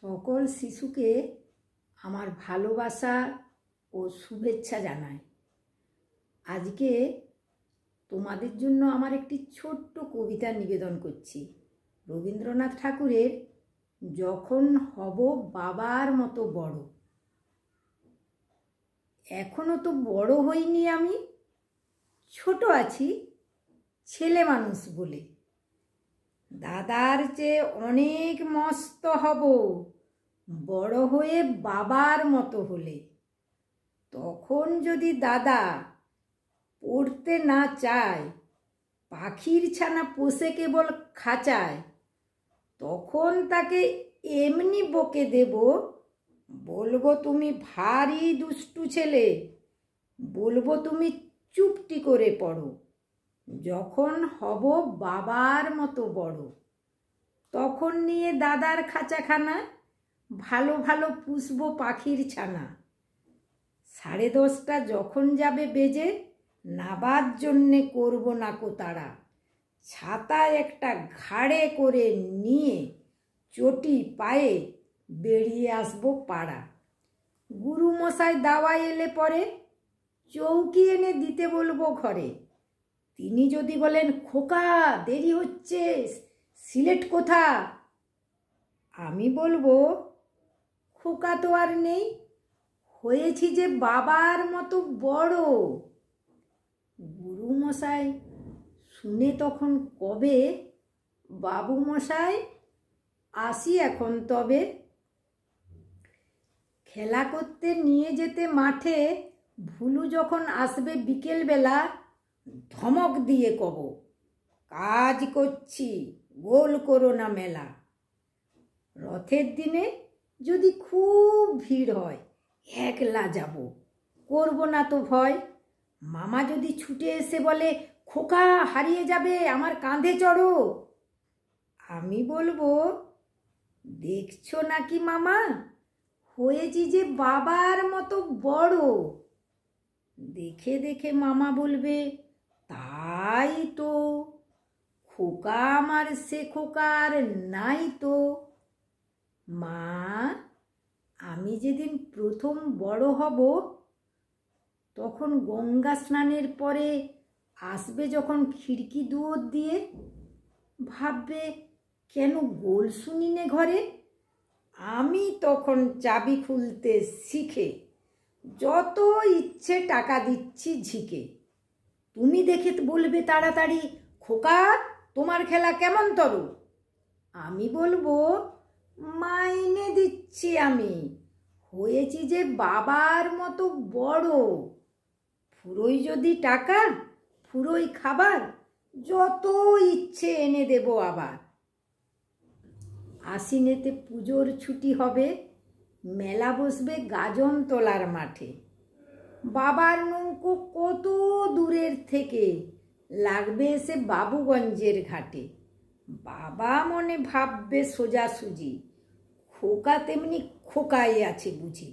সকল শিশুকে আমার ভালোবাসা ও শুভেচ্ছা জানাই। আজকে তোমাদের জন্য আমার একটি ছোট্ট কবিতা নিবেদন করছি। রবীন্দ্রনাথ ঠাকুরের যখন হব বাবার মতো বড়। এখনো তো বড় হইনি, আমি ছোট আছি ছেলে মানুষ বলে। দাদার চেয়ে অনেক মস্ত হব বড় হয়ে বাবার মতো হলে। তখন যদি দাদা পড়তে না চায়, পাখির ছানা পোষে কেবল খাঁচায়, তখন তাকে এমনি বকে দেব, বলবো তুমি ভারী দুষ্টু ছেলে, বলবো তুমি চুপটি করে পড়ো। যখন হব বাবার মতো বড়, তখন নিয়ে দাদার খাঁচাখানা ভালো ভালো পুষবো পাখির ছানা। 10:30 যখন যাবে বেজে, নাবার জন্যে করবো নাকো তাড়া। ছাতা একটা ঘাড়ে করে নিয়ে চটি পায়ে বেরিয়ে আসবো পাড়া। গুরুমশাই দাওয়াই এলে পরে চৌকি এনে দিতে বলবো ঘরে। তিনি যদি বলেন খোকা দেরি হচ্ছে, সিলেট কোথা? আমি বলবো খোকা তো আর নেই, হয়েছি যে বাবার মতো বড়। গুরুমশাই শুনে তখন কবে, বাবু মশাই আসি এখন তবে। খেলা করতে নিয়ে যেতে মাঠে ভুলু যখন আসবে বিকেলবেলা, ধমক দিয়ে কব, কাজ করছি গোল করো না মেলা। রথের দিনে যদি খুব ভিড় হয়, একলা যাব, করব না তো ভয়। মামা যদি ছুটে এসে বলে খোকা হারিয়ে যাবে আমার কাঁধে চড়ো, আমি বলবো দেখছো নাকি মামা, হয়েছি যে বাবার মতো বড়। দেখে দেখে মামা বলবে তাই তো, খোকা আমার সে খোকা আর নাই তো। মা, আমি যেদিন প্রথম বড় হব, তখন গঙ্গা স্নানের পরে আসবে যখন খিড়কি দুয়ার দিয়ে, ভাববে কেন গোল শুনিনে ঘরে। আমি তখন চাবি খুলতে শিখে যত ইচ্ছে টাকা দিচ্ছি ঝিকে। তুমি দেখে বলবে তাড়াতাড়ি খোকা তোমার খেলা কেমন তর? আমি বলবো মাইনে দিচ্ছি আমি, হয়েছি যে বাবার মতো বড়। ফুরোই যদি টাকা, ফুরোই খাবার, যত ইচ্ছে এনে দেব আবার। আশ্বিনেতে পুজোর ছুটি হবে, মেলা বসবে গাজনতলার মাঠে। বাবার নৌকো কত দূরের থেকে লাগবে এসে বাবুগঞ্জের ঘাটে। বাবা মনে ভাববে সোজাসুজি, খোকা তেমনি খোকাই আছে বুঝি।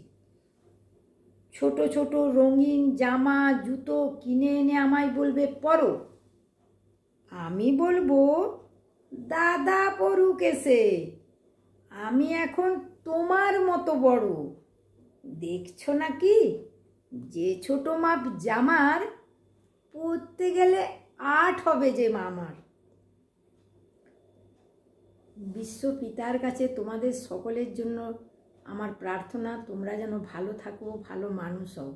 ছোট ছোট রঙিন জামা জুতো কিনে এনে আমায় বলবে পরো। আমি বলবো দাদা পড়ুক এসে, আমি এখন তোমার মতো বড়। দেখছো নাকি যে ছোট মাপ জামার, পরতে গেলে 8 হবে যে মামার। বিশ্ব পিতার কাছে তোমাদের সকলের জন্য আমার প্রার্থনা, তোমরা যেন ভালো থাকো, ভালো মানুষ হও।